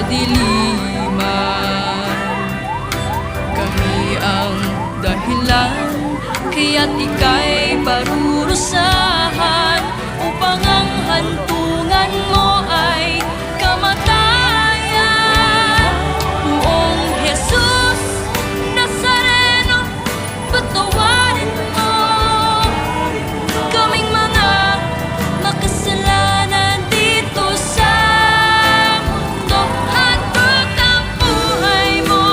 kadiliman. Kami ang dahilan, kaya't ika'y parurusahan, upang ang hantungan mo ay kamatayan. Poong Jesus Nazareno, patawarin mo kaming mga makasalanan dito sa mundo. Handog ang buhay mo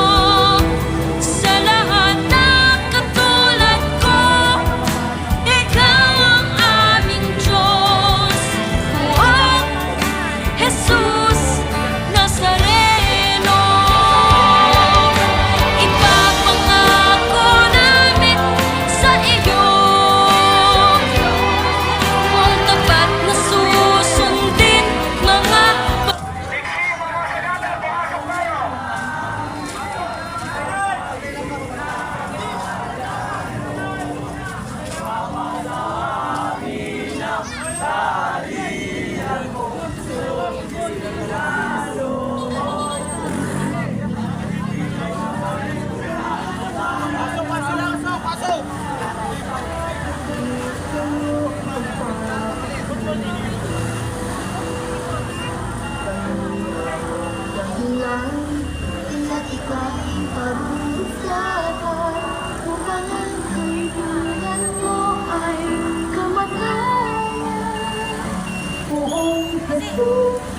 sa lahat ng katulad ko. Ikaw ang aming Diyos, Poong Jesus Nazareno. Ipapangako namin sa iyo ang tapat na susundin mga Kaya't ika'y parurusahan, upang ang kaibigan mo ay kamatayan. Poong Jesus